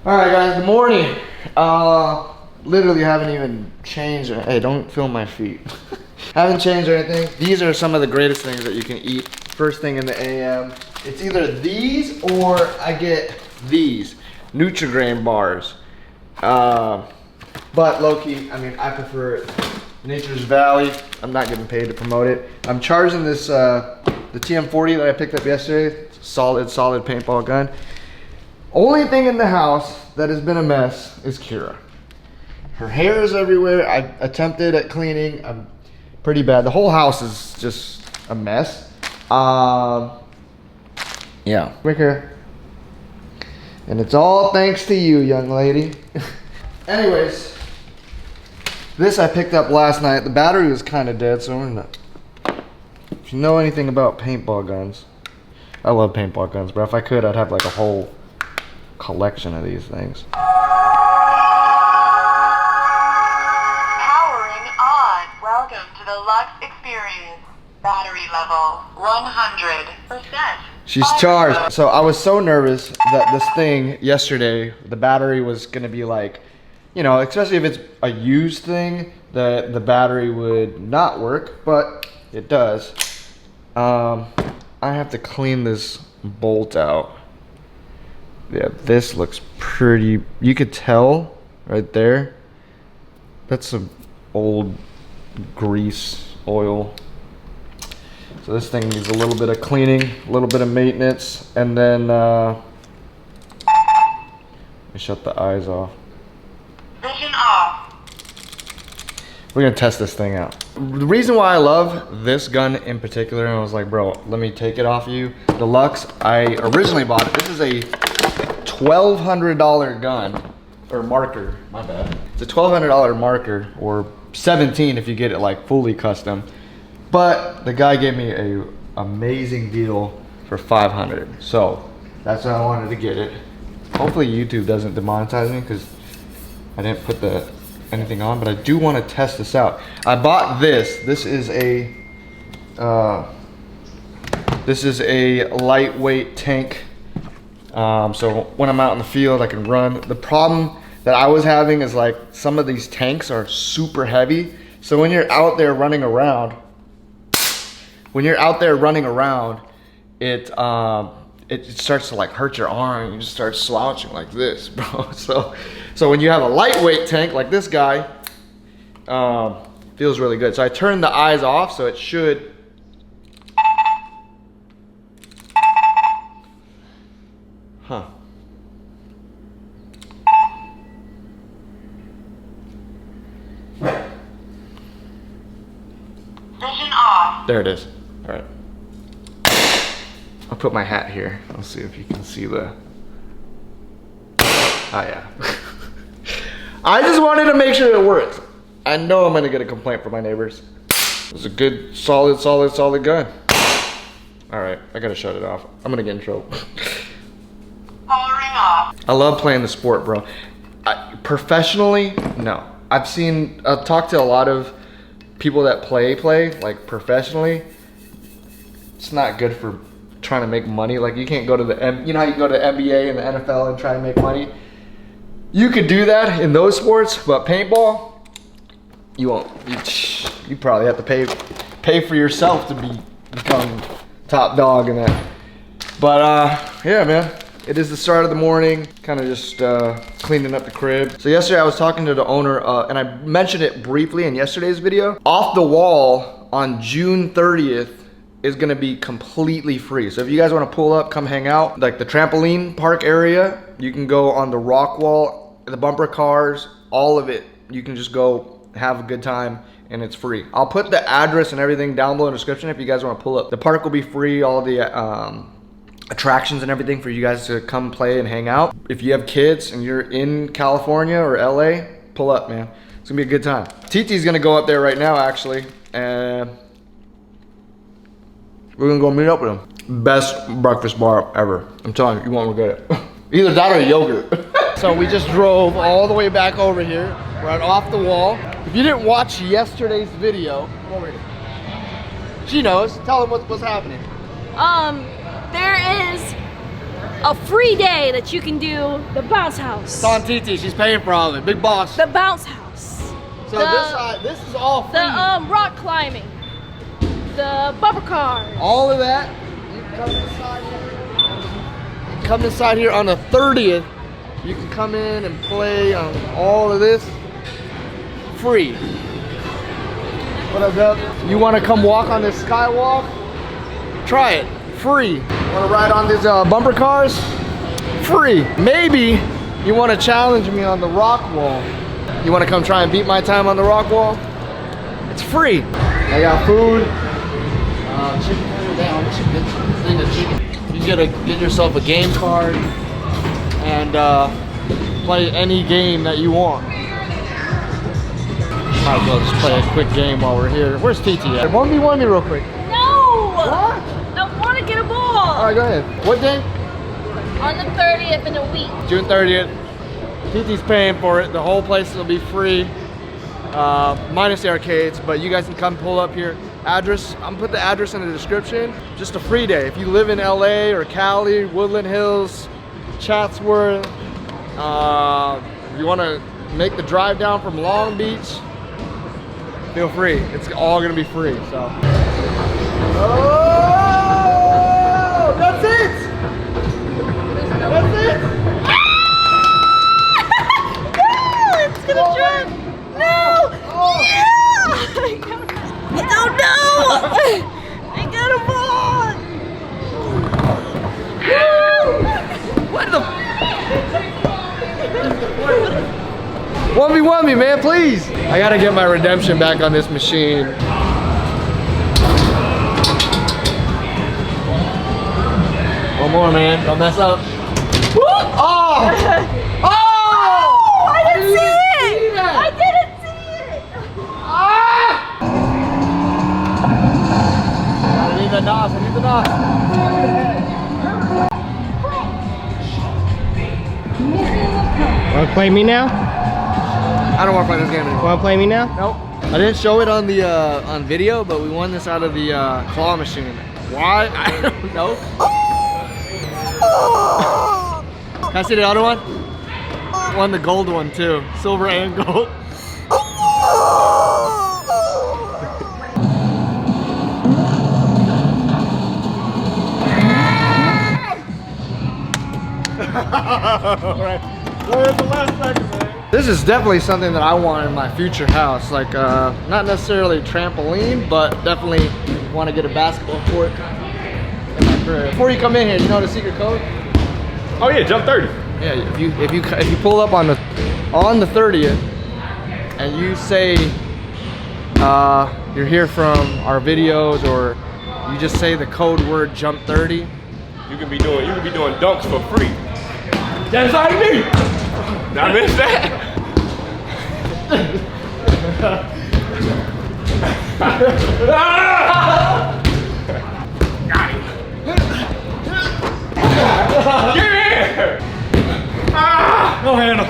Alright guys, good morning. Literally haven't even changed. Hey, don't film my feet. Haven't changed or anything. These are some of the greatest things that you can eat first thing in the AM. It's either these or I get these Nutri-Grain bars. But low-key, I mean, I prefer it. Nature's Valley. I'm not getting paid to promote it. I'm charging this, the TM40 that I picked up yesterday. Solid paintball gun. Only thing in the house that has been a mess is Kira. Her hair is everywhere. I attempted at cleaning. I'm pretty bad. The whole house is just a mess. Yeah, quicker. And it's all thanks to you, young lady. Anyways, this I picked up last night. The battery was kind of dead, so we're not. If you know anything about paintball guns, I love paintball guns, but if I could, I'd have like a whole collection of these things. Powering on. Welcome to the Lux experience. Battery level 100%. She's charged. So I was so nervous that this thing yesterday, the battery was gonna be like, you know, especially if it's a used thing, that the battery would not work, but it does. I have to clean this bolt out. Yeah, this looks pretty, you could tell right there. That's some old grease oil. So this thing needs a little bit of cleaning, a little bit of maintenance, and then let me shut the eyes off. Vision off. We're gonna test this thing out. The reason why I love this gun in particular, and I was like, bro, let me take it off you. The Lux, I originally bought it. This is a $1,200 gun, or marker, my bad. It's a $1,200 marker, or $17 if you get it like fully custom. But the guy gave me a amazing deal for $500. So that's why I wanted to get it. Hopefully YouTube doesn't demonetize me because I didn't put anything on, but I do want to test this out. I bought this. This is a lightweight tank. So when I'm out in the field, I can run. The problem that I was having is like some of these tanks are super heavy. So when you're out there running around, it starts to like hurt your arm. You just start slouching like this, bro. So when you have a lightweight tank like this guy, feels really good. So I turned the eyes off, so it should. Huh. Vision off. There it is. All right. I'll put my hat here. Let's see if you can see the. Oh yeah. I just wanted to make sure it works. I know I'm gonna get a complaint from my neighbors. It's a good, solid gun. All right, I gotta shut it off. I'm gonna get in trouble. Powering off. I love playing the sport, bro. Professionally, no. I've talked to a lot of people that play like professionally. It's not good for trying to make money. Like you can't go to you know how you go to the NBA and the NFL and try to make money? You could do that in those sports, but paintball, you won't. You probably have to pay for yourself to become top dog in that. But yeah, man. It is the start of the morning, kind of just cleaning up the crib. So yesterday I was talking to the owner, and I mentioned it briefly in yesterday's video. Off the Wall on June 30th is gonna be completely free. So if you guys wanna pull up, come hang out, like the trampoline park area, you can go on the rock wall, the bumper cars, all of it. You can just go have a good time and it's free. I'll put the address and everything down below in the description if you guys wanna pull up. The park will be free, all the attractions and everything for you guys to come play and hang out. If you have kids and you're in California or LA, pull up, man. It's gonna be a good time. TT's gonna go up there right now, actually, and we're gonna go meet up with him. Best breakfast bar ever. I'm telling you, you won't regret it. Either that or yogurt. So we just drove all the way back over here. We're at Off the Wall. If you didn't watch yesterday's video, come over here. She knows. Tell them what's happening. There is a free day that you can do the bounce house. It's on TT. She's paying for all of it. Big boss. The bounce house. So this is all free. The rock climbing. The bumper cars. All of that. You can come inside here. You can come inside here on the 30th. You can come in and play on all of this free. What up, Dub? You want to come walk on this skywalk? Try it. Free. Want to ride on these bumper cars? Free. Maybe you want to challenge me on the rock wall. You want to come try and beat my time on the rock wall? It's free. I got food. Chicken down. Thing of chicken. You get yourself a game card and play any game that you want. Might as well just play a quick game while we're here. Where's TT at? 1v1 me real quick. No! What? I want to get a ball. Alright, go ahead. What day? On the 30th in a week. June 30th. TT's paying for it. The whole place will be free. Minus the arcades, but you guys can come pull up here. Address, I'm gonna put the address in the description. Just a free day. If you live in LA or Cali, Woodland Hills, Chatsworth, you wanna make the drive down from Long Beach, feel free. It's all gonna be free, so. Oh, that's it! That's it! No, it's gonna drop. No! Oh. Yeah! I don't know! I got a ball! What the? 1v1 me, man, please. I gotta get my redemption back on this machine. One more, man. Don't mess up. Oh! Oh! I didn't see it! I didn't see it! Ah! I need the NOS. I need the NOS. Wanna play me now? I don't want to play this game anymore. Wanna play me now? Nope. I didn't show it on the on video, but we won this out of the claw machine. Why? I don't know. Can I see the other one? Won the gold one too. Silver and gold. Alright. Well, the last second, man. This is definitely something that I want in my future house. Like, not necessarily trampoline, but definitely want to get a basketball court in my crib. Before you come in here, you know the secret code? Oh yeah, jump 30. Yeah, if you pull up on the 30th and you say you're here from our videos, or you just say the code word jump 30. You can be doing dunks for free. That's all you need. I missed that. Got him. Get here. No handle.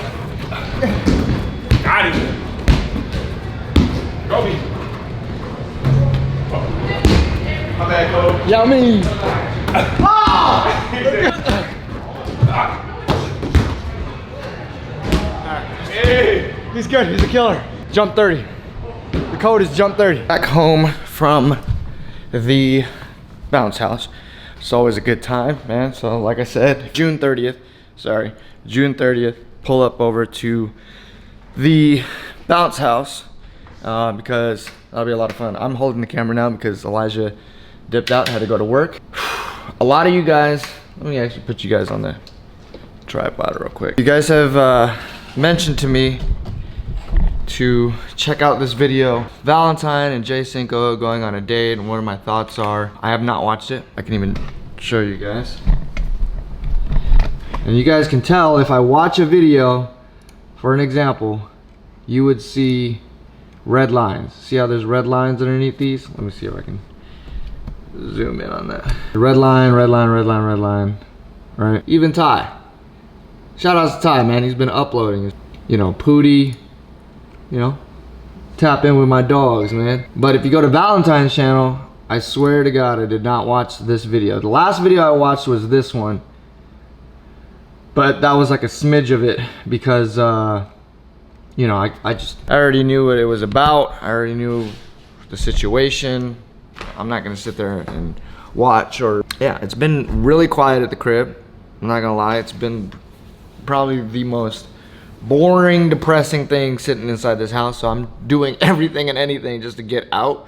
Got him. Go me. My bad, Cole. Yummy. Hey. He's good, he's a killer. Jump 30. The code is jump 30. Back home from the bounce house. It's always a good time, man. So like I said, June 30th, pull up over to the bounce house because that'll be a lot of fun. I'm holding the camera now because Elijah dipped out, had to go to work. A lot of you guys, let me actually put you guys on the tripod real quick. You guys have mentioned to me to check out this video, Valentine and Cinco going on a date, and what my thoughts are. I have not watched it. I can even show you guys. And you guys can tell if I watch a video, for an example, you would see red lines. See how there's red lines underneath these? Let me see if I can zoom in on that. Red line, red line, red line, red line, right? Even Ty. Shout out to Ty, man. He's been uploading. You know, Pootie, you know, tap in with my dogs, man. But if you go to Valentine's channel, I swear to God, I did not watch this video. The last video I watched was this one. But that was like a smidge of it because, you know, I already knew what it was about. I already knew the situation. I'm not gonna sit there and watch or, yeah, it's been really quiet at the crib. I'm not gonna lie, it's been probably the most boring, depressing thing sitting inside this house. So I'm doing everything and anything just to get out.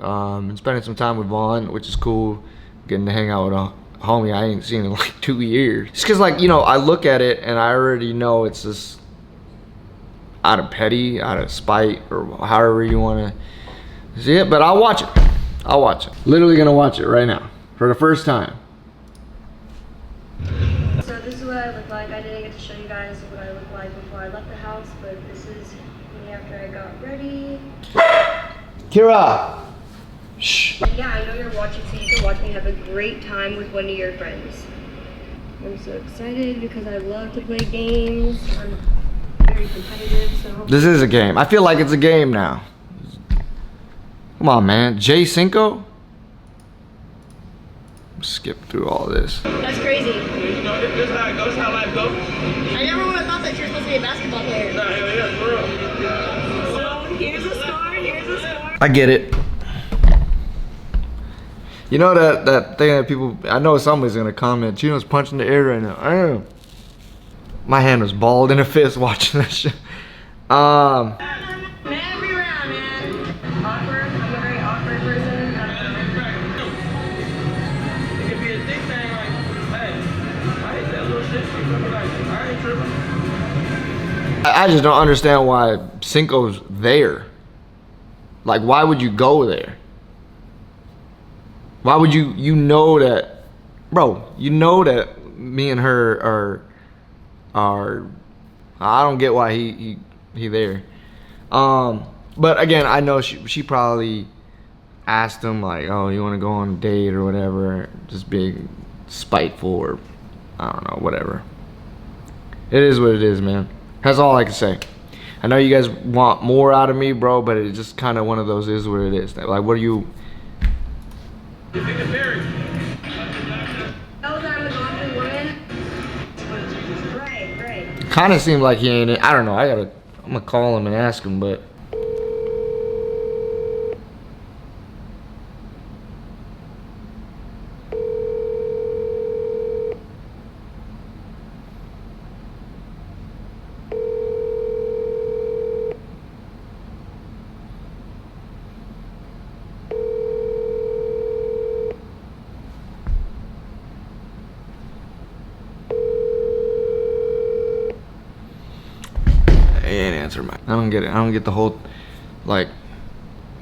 And spending some time with Vaughn, which is cool. Getting to hang out with a homie I ain't seen in like 2 years. Just cause like, you know, I look at it and I already know it's just out of petty, out of spite, or however you wanna see it, but I'll watch it. I'll watch it. Literally gonna watch it right now for the first time. So this is what I look like. I didn't get to show you guys what I looked like before I left the house, but this is me after I got ready. Kira! Shh. And yeah, I know you're watching, so you can watch me have a great time with one of your friends. I'm so excited because I love to play games. I'm very competitive, so... This is a game. I feel like it's a game now. Come on, man. Cinco? Skip through all this. That's crazy. You know, this is how it goes, how life goes. I never would have thought that you're supposed to be a basketball player. Nah, hell yeah, for real. So here's a score, here's a score. I get it. You know that thing that people, I know somebody's gonna comment, Chino's punching the air right now. I am. My hand was balled in a fist watching that shit. Every round, man. Awkward, I'm a very awkward person. It could be a thick thing like, hey, I hate that little shit. You feel me? Like, I ain't tripping. I just don't understand why Cinco's there. Like, why would you go there? Why would you know that, bro, you know that me and her are I don't get why he there. But again, I know she probably asked him like, oh, you want to go on a date or whatever, just being spiteful or I don't know, whatever. It is what it is, man. That's all I can say. I know you guys want more out of me, bro, but it's just kind of one of those is what it is. Like, what are you? You think it's very? Know that I'm a godly woman? Right. Kind of seemed like he ain't it. I don't know. I'm gonna call him and ask him, but. I don't get it. I don't get the whole, like,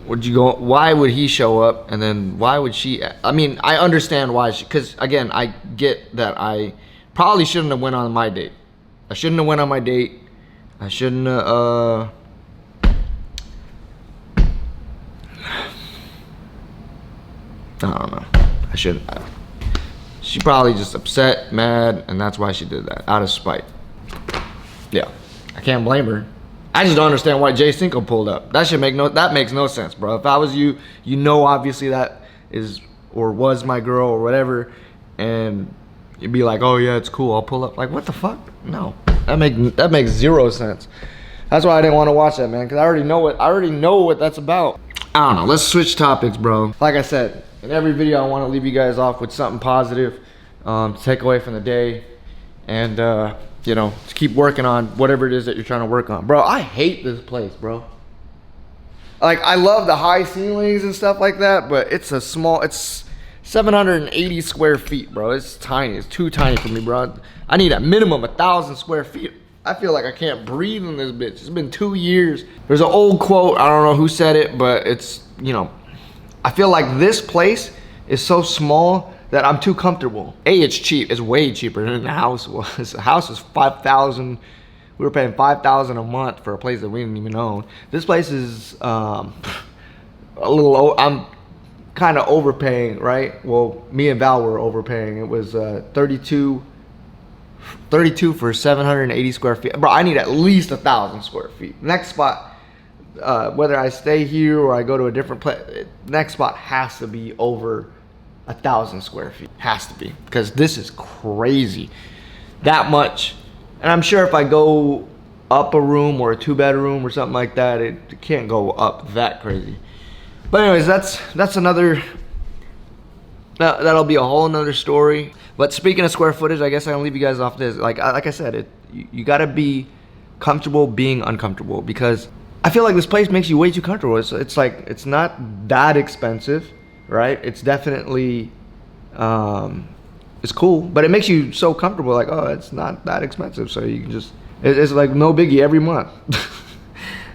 would you go? Why would he show up, and then why would she? I mean, I understand why she. Because again, I get that I probably shouldn't have went on my date. I shouldn't have went on my date. I shouldn't have. I don't know. I shouldn't. She probably just upset, mad, and that's why she did that, out of spite. Yeah, I can't blame her. I just don't understand why Cinco pulled up. That makes no sense, bro. If I was you, you know, obviously that is or was my girl or whatever, and you'd be like, oh yeah, it's cool, I'll pull up. Like, what the fuck? No, that makes zero sense. That's why I didn't want to watch that, man, because I already know what that's about. I don't know. Let's switch topics, bro. Like I said, in every video, I want to leave you guys off with something positive to take away from the day, and you know, to keep working on whatever it is that you're trying to work on. Bro, I hate this place, bro. Like, I love the high ceilings and stuff like that, but it's it's 780 square feet, bro. It's tiny. It's too tiny for me, bro. I need a minimum 1,000 square feet. I feel like I can't breathe in this bitch. It's been 2 years. There's an old quote, I don't know who said it, but it's, you know, I feel like this place is so small that I'm too comfortable. A, it's cheap. It's way cheaper than the house was. The house was $5,000. We were paying $5,000 a month for a place that we didn't even own. This place is a little. I'm kind of overpaying, right? Well, me and Val were overpaying. It was 32 for 780 square feet. Bro, I need at least 1,000 square feet. Next spot, whether I stay here or I go to a different place, next spot has to be over 1,000 square feet. Has to be, because this is crazy. that much. And I'm sure if I go up a room or a 2-bedroom or something like that, it can't go up that crazy. But anyways, that's another, that'll be a whole nother story. But speaking of square footage, I guess I can leave you guys off this. Like I said, you gotta be comfortable being uncomfortable, because I feel like this place makes you way too comfortable. It's like, it's not that expensive, right? It's definitely, it's cool, but it makes you so comfortable, like, oh, it's not that expensive, so you can just, it's like no biggie every month.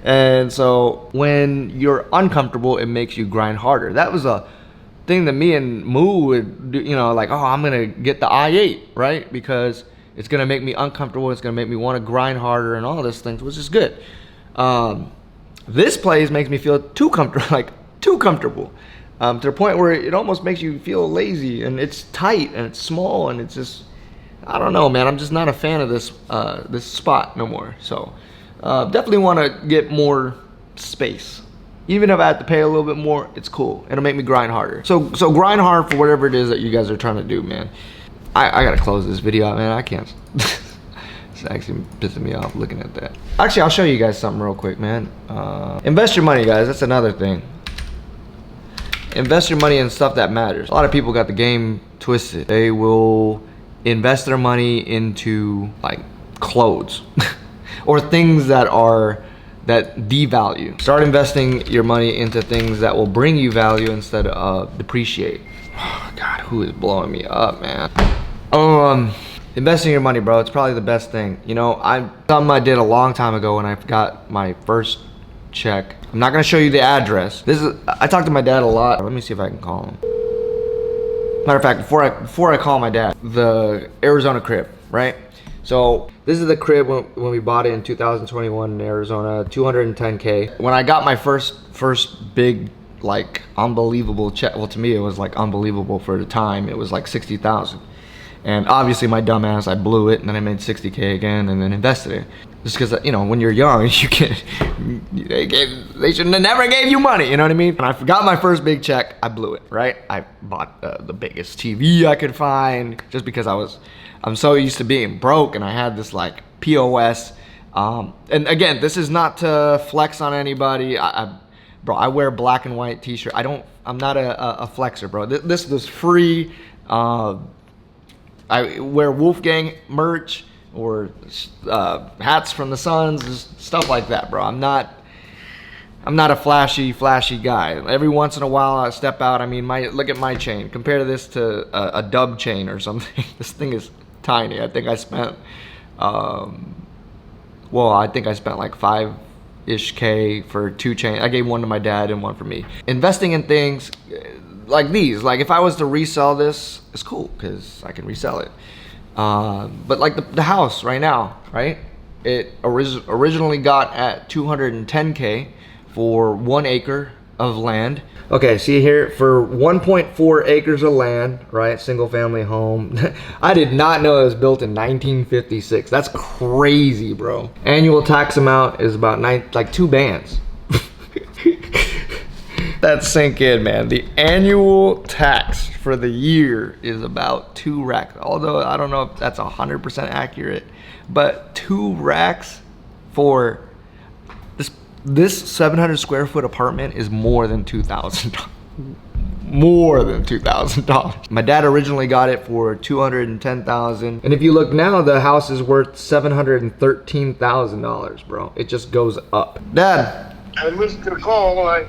And so when you're uncomfortable, it makes you grind harder. That was a thing that me and Moo would do, you know, like, oh, I'm gonna get the i8, right? Because it's gonna make me uncomfortable, it's gonna make me want to grind harder and all this things, which is good. This place makes me feel too comfortable, like too comfortable, to the point where it almost makes you feel lazy, and it's tight and it's small, and it's just, I don't know, man. I'm just not a fan of this this spot no more. So definitely want to get more space. Even if I have to pay a little bit more, it's cool. It'll make me grind harder. So grind hard for whatever it is that you guys are trying to do, man. I gotta close this video out, man. I can't. It's actually pissing me off looking at that. Actually, I'll show you guys something real quick, man. Invest your money, guys. That's another thing. Invest your money in stuff that matters. A lot of people got the game twisted. They will invest their money into like clothes or things that devalue. Start investing your money into things that will bring you value instead of depreciate. Oh, God, who is blowing me up, man? Investing your money, bro, it's probably the best thing. You know, something I did a long time ago when I got my first check. I'm not gonna show you the address. I talked to my dad a lot. Let me see if I can call him. Matter of fact, before I call my dad, the Arizona crib, right? So this is the crib when we bought it in 2021 in Arizona, 210K. When I got my first big, like, unbelievable check, well, to me it was like unbelievable for the time. It was like 60,000. And obviously my dumb ass, I blew it, and then I made 60K again and then invested it. Just because, you know, when you're young, they should have never gave you money, you know what I mean? When I got my first big check, I blew it, right? I bought the biggest TV I could find, just because I'm so used to being broke, and I had this like POS. And again, this is not to flex on anybody. Bro, I wear black and white t-shirt. I'm not a flexer, bro. This was free. I wear Wolfgang merch or hats from the Suns, just stuff like that, bro. I'm not a flashy guy. Every once in a while I step out. I mean, look at my chain. Compare to this to a dub chain or something. This thing is tiny. I think I spent I think I spent like 5-ish K for 2 chains. I gave one to my dad and one for me. Investing in things like these, like if I was to resell this, it's cool because I can resell it. But like the house right now, right? It originally got at 210K for 1 acre of land. Okay, see here, for 1.4 acres of land, right? Single family home. I did not know it was built in 1956. That's crazy, bro. Annual tax amount is about like 2 bands. That sink in, man. The annual tax for the year is about 2 racks. Although I don't know if that's 100% accurate, but 2 racks for this 700 square foot apartment is more than $2,000. More than $2,000. My dad originally got it for $210,000, and if you look now, the house is worth $713,000, bro. It just goes up. Dad, I missed your call. I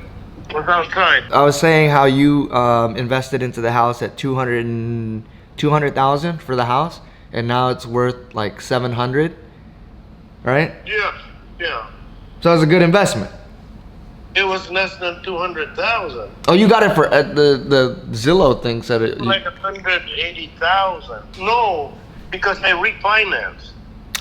was outside. I was saying how you invested into the house at $200,000 for the house, and now it's worth like 700, right? Yeah. So it was a good investment. It was less than 200,000. Oh, you got it for the Zillow thing said it. Like 180,000. No, because I refinanced.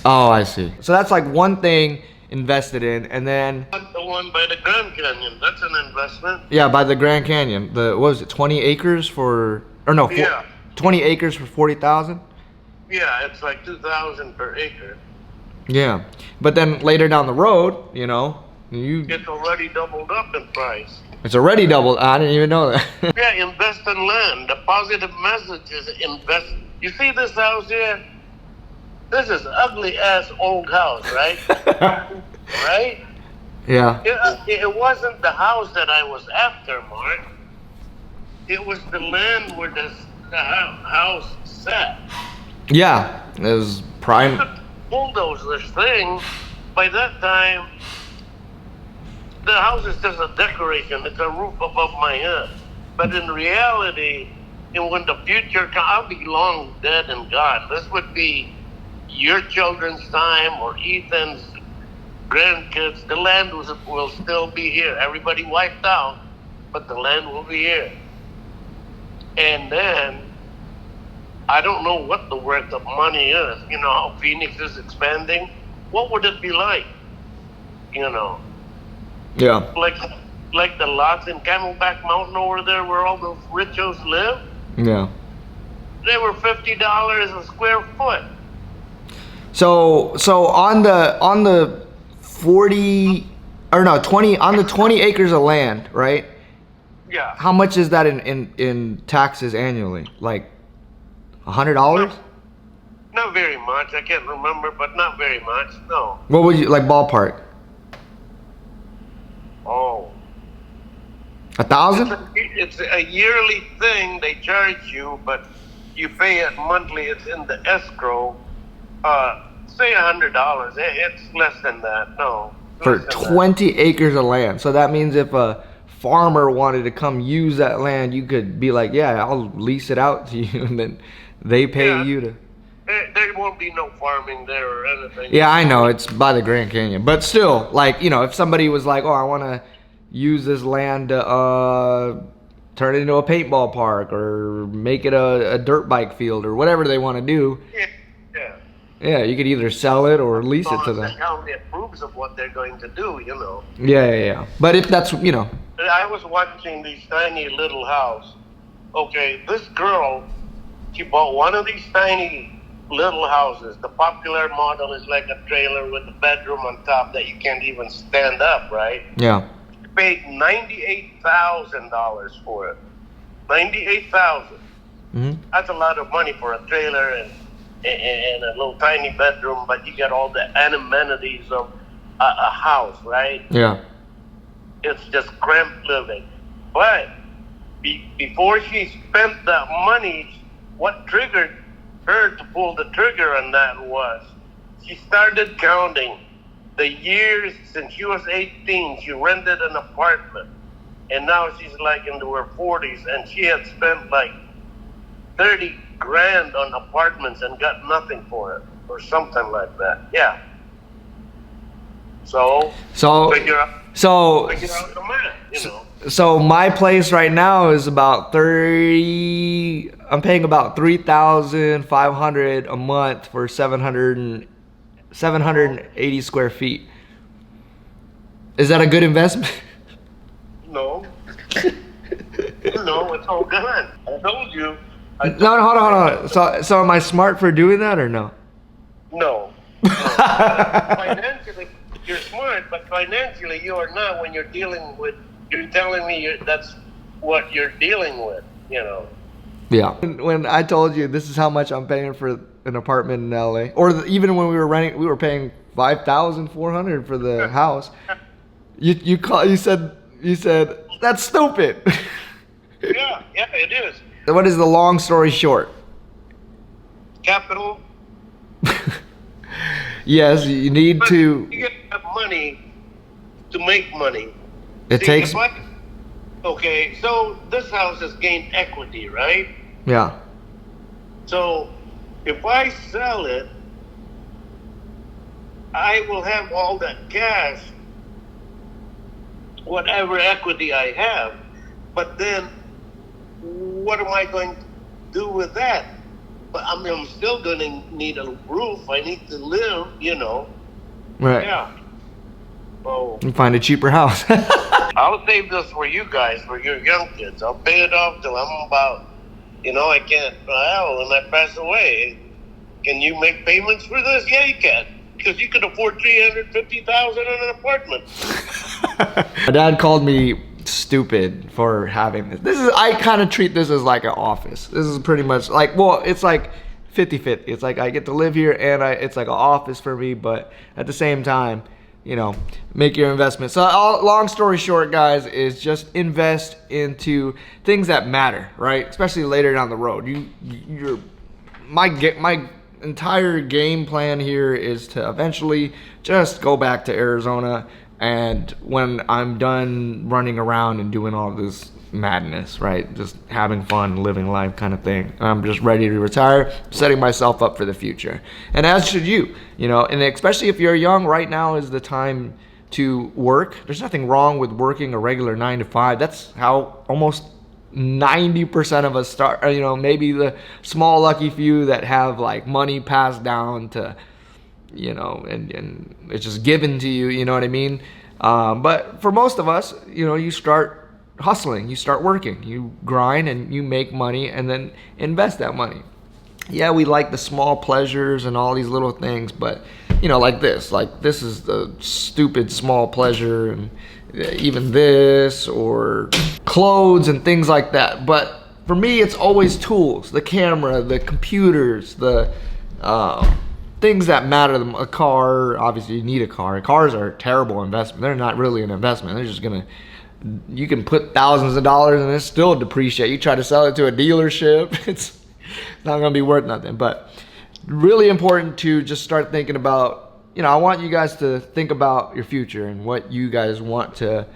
Oh, I see. So that's like one thing invested in, and then The one by the Grand Canyon, that's an investment. yeah, by the Grand Canyon. What was it? 20 acres for, or no? Yeah. 20 acres for 40,000. Yeah, it's like 2,000 per acre. Yeah, but then later down the road, you know, It's already doubled up in price. it's already doubled. I didn't even know that. Yeah, invest in land. The positive message is invest. You see this house here? this is ugly ass old house, right? Right? Yeah. It wasn't the house that I was after, Mark. It was the land where the house sat. Yeah. It was prime. Bulldoze this thing. By that time, the house is just a decoration. It's a roof above my head. But in reality, and when the future comes, I'll be long dead and gone. This would be your children's time or Ethan's grandkids. The land will still be here. Everybody wiped out, but the land will be here. And then, I don't know what the worth of money is. You know how Phoenix is expanding? What would it be like? You know? Yeah. Like the lots in Camelback Mountain over there where all those richos live? Yeah. They were $50 a square foot. So on the 40 or no 20 on the 20 acres of land, right? Yeah. How much is that in taxes annually? Like $100? Not very much. I can't remember, but not very much. No. What would you like ballpark? Oh. 1,000? It's a yearly thing they charge you, but you pay it monthly. It's in the escrow. Say $100. It's less than that. No. For 20 acres of land. So that means if a farmer wanted to come use that land, you could be like, yeah, I'll lease it out to you, and then they pay you to. There won't be no farming there or anything. Yeah, I know, it's by the Grand Canyon, but still, like, you know, if somebody was like, oh, I want to use this land to turn it into a paintball park or make it a dirt bike field or whatever they want to do. Yeah, you could either sell it or lease it to them. The county approves of what they're going to do, you know. Yeah. But if that's, you know. I was watching these tiny little house. Okay, this girl, she bought one of these tiny little houses. The popular model is like a trailer with a bedroom on top that you can't even stand up, right? Yeah. She paid $98,000 for it. $98,000. Mm-hmm. That's a lot of money for a trailer and a little tiny bedroom, but you get all the amenities of a house, right? Yeah. It's just cramped living. But before she spent that money, what triggered her to pull the trigger on that was she started counting the years since she was 18. She rented an apartment, and now she's like into her 40s, and she had spent like 30 grand on apartments and got nothing for it or something like that. Yeah. So figure out the math, you know. So my place right now is about I'm paying about $3,500 a month for 780 square feet. Is that a good investment? No. No, it's all gone. I told you. No, hold on. So am I smart for doing that or no? No. Financially, you're smart, but financially you are not when you're dealing with. You're telling me that's what you're dealing with, you know. Yeah. When I told you this is how much I'm paying for an apartment in LA, or even when we were renting, we were paying $5,400 for the house. You said that's stupid. Yeah, it is. What is the long story short? Capital. Yes, you need but to. You get money to make money. It takes. Okay, so this house has gained equity, right? Yeah. So if I sell it, I will have all that cash, whatever equity I have. But then, what am I going to do with that? But I mean, I'm still going to need a roof. I need to live, you know. Right. Yeah. So And find a cheaper house. I'll save this for you guys, for your young kids. I'll pay it off till I'm about, I can't. Well, when I pass away, can you make payments for this? Yeah, you can, because you could afford $350,000 in an apartment. My dad called me stupid for having this. I kind of treat this as like an office. This is pretty much like, well, it's like 50-50. It's like I get to live here and it's like an office for me, but at the same time, you know, make your investment. So long story short, guys, is just invest into things that matter, right? Especially later down the road. My entire game plan here is to eventually just go back to Arizona, and when I'm done running around and doing all this madness, right, just having fun, living life kind of thing, I'm just ready to retire, setting myself up for the future. And as should you, you know, and especially if you're young, right now is the time to work. There's nothing wrong with working a regular 9 to 5. That's how almost 90% of us start, you know, maybe the small lucky few that have like money passed down to, you know, and it's just given to you, you know what I mean? But for most of us, you know, you start hustling, you start working, you grind and you make money and then invest that money. Yeah, we like the small pleasures and all these little things, but you know, like this is the stupid small pleasure, and even this, or clothes and things like that. But for me, it's always tools, the camera, the computers, the things that matter. A car, obviously you need a car. Cars are a terrible investment. They're not really an investment. They're just gonna, you can put thousands of dollars and it still depreciate. You try to sell it to a dealership, it's not gonna be worth nothing. But really important to just start thinking about, you know, I want you guys to think about your future and what you guys want to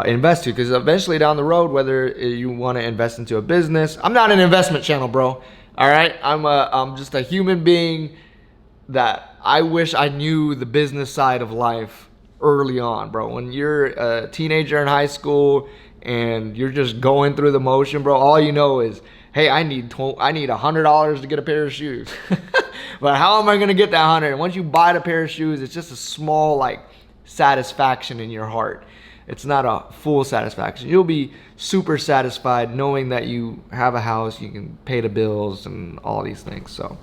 invest to, because eventually down the road, whether you want to invest into a business, I'm not an investment channel, bro. All right, I'm just a human being that I wish I knew the business side of life early on, bro. When you're a teenager in high school and you're just going through the motion, bro, all you know is, hey, I need $100 to get a pair of shoes. But how am I gonna get that 100? And once you buy the pair of shoes, it's just a small like satisfaction in your heart. It's not a full satisfaction. You'll be super satisfied knowing that you have a house, you can pay the bills and all these things. So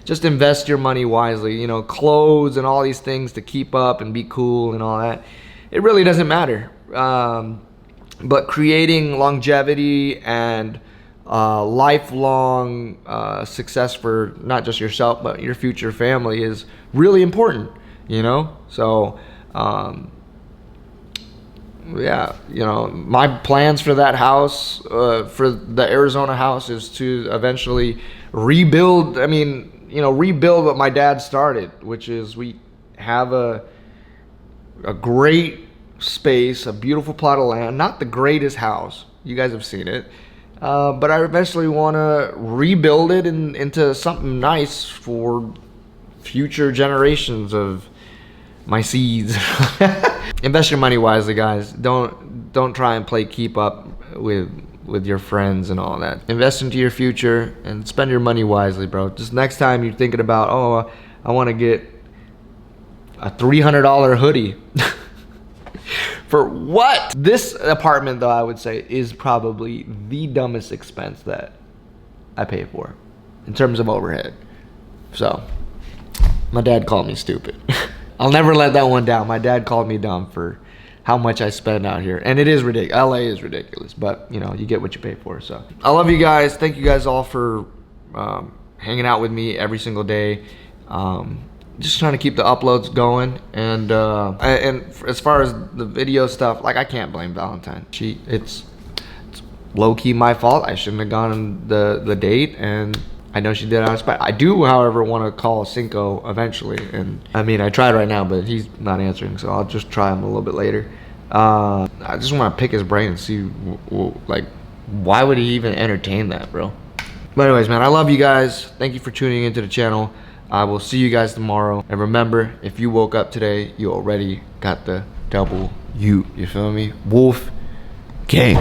just invest your money wisely. You know, clothes and all these things to keep up and be cool and all that, it really doesn't matter. But creating longevity and lifelong success for not just yourself but your future family is really important, you know. So yeah, you know, my plans for that house, for the Arizona house, is to eventually rebuild. I mean, you know, rebuild what my dad started, which is we have a great space, a beautiful plot of land, not the greatest house, you guys have seen it, but I eventually want to rebuild it into something nice for future generations of my seeds. Invest your money wisely, guys. Don't try and play keep up with your friends and all that. Invest into your future and spend your money wisely, bro. Just next time you're thinking about, oh, I want to get a $300 hoodie. For what? This apartment, though, I would say is probably the dumbest expense that I pay for in terms of overhead. So my dad called me stupid. I'll never let that one down. My dad called me dumb for how much I spend out here, and it is ridiculous. LA is ridiculous, but you know, you get what you pay for. So I love you guys. Thank you guys all for hanging out with me every single day. Just trying to keep the uploads going, and as far as the video stuff, like, I can't blame Valentine. It's low-key my fault. I shouldn't have gone on the date, and I know she did it on spot. I do, however, want to call Cinco eventually, and I mean, I tried right now, but he's not answering, so I'll just try him a little bit later. I just want to pick his brain and see, like, why would he even entertain that, bro? But anyways, man, I love you guys. Thank you for tuning into the channel. I will see you guys tomorrow. And remember, if you woke up today, you already got the W. You feel me? Wolf Gang.